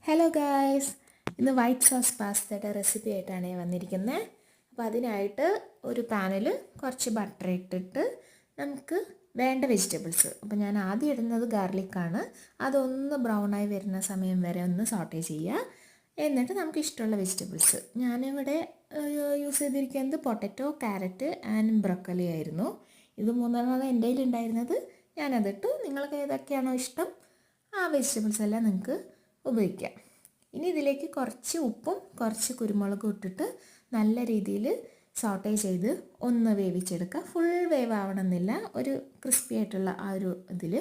Hello guys, ഇന്ന് white sauce പാസ്തയുടെ recipe ആയിട്ടാണ് ഞാൻ വന്നിരിക്കുന്നത്. അപ്പോൾ അതിനായിട്ട് ഒരു പാനിൽ കുറച്ച് ബട്ടർ ഇട്ടിട്ട് നമുക്ക് വേണ്ട വെജിറ്റബിൾസ്, അപ്പോൾ ഞാൻ ആദ്യം ഇടുന്നത് ഗാർലിക്കാണ്. അതൊന്ന് ബ്രൗണായി വരുന്ന സമയം വരെ ഒന്ന് സോട്ടേ ചെയ്യുക. എന്നിട്ട് നമുക്ക് ഇഷ്ടമുള്ള വെജിറ്റബിൾസ്, ഞാനിവിടെ യൂസ് ചെയ്തിരിക്കുന്നത് പൊട്ടറ്റോ, ക്യാരറ്റ് ആൻഡ് ബ്രൊക്കലി ആയിരുന്നു. ഇത് മൂന്നെണ്ണമാണ് എൻ്റെ കയ്യിൽ ഉണ്ടായിരുന്നത്. ഞാനതിട്ടു. നിങ്ങൾക്ക് ഏതൊക്കെയാണോ ഇഷ്ടം ആ വെജിറ്റബിൾസ് എല്ലാം നിങ്ങൾക്ക് ഉപയോഗിക്കാം. ഇനി ഇതിലേക്ക് കുറച്ച് ഉപ്പും കുറച്ച് കുരുമുളകും ഇട്ടിട്ട് നല്ല രീതിയിൽ സോട്ടേ ചെയ്ത് ഒന്ന് വേവിച്ചെടുക്കുക. ഫുൾ വേവ് ആവണമെന്നില്ല, ഒരു ക്രിസ്പി ആയിട്ടുള്ള ആ ഒരു ഇതിൽ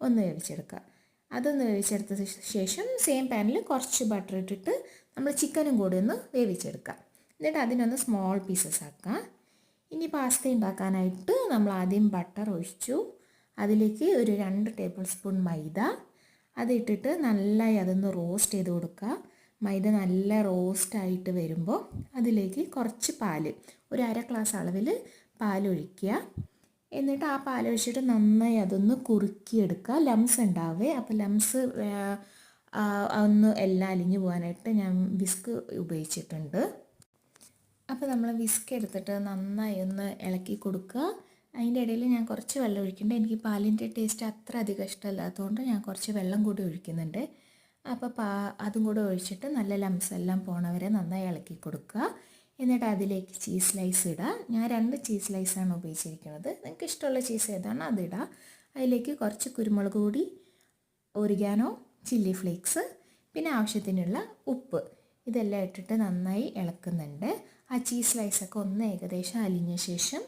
ഒന്ന് വേവിച്ചെടുക്കുക. അതൊന്ന് വേവിച്ചെടുത്ത ശേഷം സെയിം പാനിൽ കുറച്ച് ബട്ടർ ഇട്ടിട്ട് നമ്മൾ ചിക്കനും കൂടി ഒന്ന് വേവിച്ചെടുക്കുക. എന്നിട്ട് അതിനൊന്ന് സ്മോൾ പീസസ് ആക്കുക. ഇനി പാസ്ത ഉണ്ടാക്കാനായിട്ട് നമ്മൾ ആദ്യം ബട്ടർ ഒഴിച്ചു. അതിലേക്ക് ഒരു 2 ടേബിൾ സ്പൂൺ മൈദ അതിട്ടിട്ട് നന്നായി അതൊന്ന് റോസ്റ്റ് ചെയ്ത് കൊടുക്കുക. മൈദ നല്ല റോസ്റ്റായിട്ട് വരുമ്പോൾ അതിലേക്ക് കുറച്ച് പാൽ, ഒരു 1/2 ഗ്ലാസ് അളവിൽ പാലൊഴിക്കുക. എന്നിട്ട് ആ പാലൊഴിച്ചിട്ട് നന്നായി അതൊന്ന് കുറുക്കിയെടുക്കുക. ലംസ് ഉണ്ടാവേ, അപ്പോൾ ലംസ് ഒന്ന് എല്ലാം അലിഞ്ഞു പോകാനായിട്ട് ഞാൻ വിസ്ക് ഉപയോഗിച്ചിട്ടുണ്ട്. അപ്പോൾ നമ്മൾ വിസ്ക് എടുത്തിട്ട് നന്നായി ഒന്ന് ഇളക്കി കൊടുക്കുക. അതിൻ്റെ ഇടയിൽ ഞാൻ കുറച്ച് വെള്ളം ഒഴിക്കുന്നുണ്ട്. എനിക്ക് പാലിൻ്റെ ടേസ്റ്റ് അത്ര അധികം ഇഷ്ടമല്ലാത്തതുകൊണ്ട് ഞാൻ കുറച്ച് വെള്ളം കൂടി ഒഴിക്കുന്നുണ്ട്. അപ്പോൾ അതും കൂടെ ഒഴിച്ചിട്ട് നല്ല ലംസ് എല്ലാം പോണവരെ നന്നായി ഇളക്കി കൊടുക്കുക. എന്നിട്ട് അതിലേക്ക് ചീസ് സ്ലൈസ് ഇടുക. ഞാൻ 2 ചീസ് സ്ലൈസാണ് ഉപയോഗിച്ചിരിക്കുന്നത്. നിങ്ങൾക്ക് ഇഷ്ടമുള്ള ചീസ് ഏതാണോ അതിടുക. അതിലേക്ക് കുറച്ച് കുരുമുളക് പൊടി, ഒറിഗാനോ, ചില്ലി ഫ്ലേക്സ്, പിന്നെ ആവശ്യത്തിനുള്ള ഉപ്പ്, ഇതെല്ലാം ഇട്ടിട്ട് നന്നായി ഇളക്കുന്നുണ്ട്. ആ ചീസ് സ്ലൈസൊക്കെ ഒന്ന് ഏകദേശം അലിഞ്ഞ ശേഷം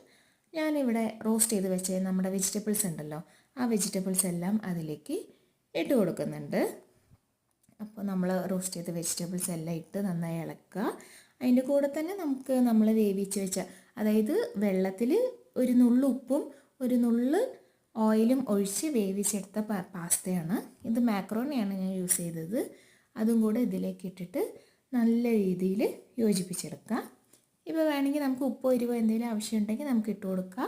ഞാനിവിടെ റോസ്റ്റ് ചെയ്ത് വെച്ച നമ്മുടെ വെജിറ്റബിൾസ് ഉണ്ടല്ലോ, ആ വെജിറ്റബിൾസ് എല്ലാം അതിലേക്ക് ഇട്ട് കൊടുക്കുന്നുണ്ട്. അപ്പോൾ നമ്മൾ റോസ്റ്റ് ചെയ്ത വെജിറ്റബിൾസ് എല്ലാം ഇട്ട് നന്നായി ഇളക്കുക. അതിൻ്റെ കൂടെ തന്നെ നമ്മൾ വേവിച്ച് വെച്ച, അതായത് വെള്ളത്തിൽ ഒരു നുള്ളു ഉപ്പും ഒരു നുള്ളു ഓയിലും ഒഴിച്ച് വേവിച്ചെടുത്ത പാസ്തയാണ്. ഇത് മാക്രോണിയാണ് ഞാൻ യൂസ് ചെയ്തത്. അതും കൂടെ ഇതിലേക്ക് ഇട്ടിട്ട് നല്ല രീതിയിൽ യോജിപ്പിച്ചെടുക്കുക. ഇപ്പോൾ വേണമെങ്കിൽ നമുക്ക് ഉപ്പോ എരിവോ എന്തെങ്കിലും ആവശ്യമുണ്ടെങ്കിൽ നമുക്ക് ഇട്ട് കൊടുക്കുക.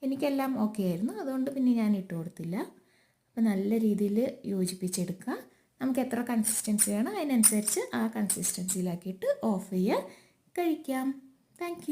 എനിക്കെല്ലാം ഓക്കെ ആയിരുന്നു, അതുകൊണ്ട് പിന്നെ ഞാൻ ഇട്ട് കൊടുത്തില്ല. അപ്പോൾ നല്ല രീതിയിൽ യോജിപ്പിച്ചെടുക്കുക. നമുക്ക് എത്ര കൺസിസ്റ്റൻസി വേണം അതിനനുസരിച്ച് ആ കൺസിസ്റ്റൻസിയിലാക്കിയിട്ട് ഓഫ് ചെയ്യുക, കഴിക്കാം. താങ്ക്